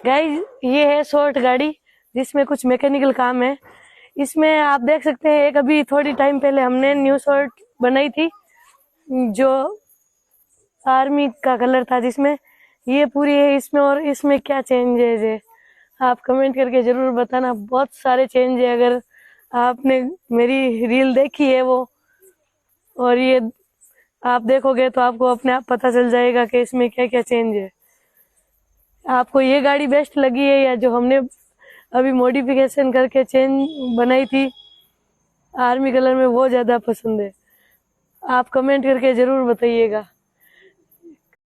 Guys ये है short गाड़ी जिसमें कुछ मैकेनिकल काम है। इसमें आप देख सकते हैं एक अभी थोड़ी टाइम पहले हमने न्यू शॉर्ट बनाई थी जो आर्मी का कलर था, जिसमें ये पूरी है इसमें। और इसमें क्या चेंजेस है आप कमेंट करके जरूर बताना। बहुत सारे चेंज है, अगर आपने मेरी रील देखी है वो और ये आप देखोगे तो आपको अपने आप पता चल जाएगा कि इसमें क्या क्या चेंज है। आपको ये गाड़ी बेस्ट लगी है या जो हमने अभी मॉडिफिकेशन करके चेंज बनाई थी आर्मी कलर में, वो ज्यादा पसंद है? आप कमेंट करके जरूर बताइएगा।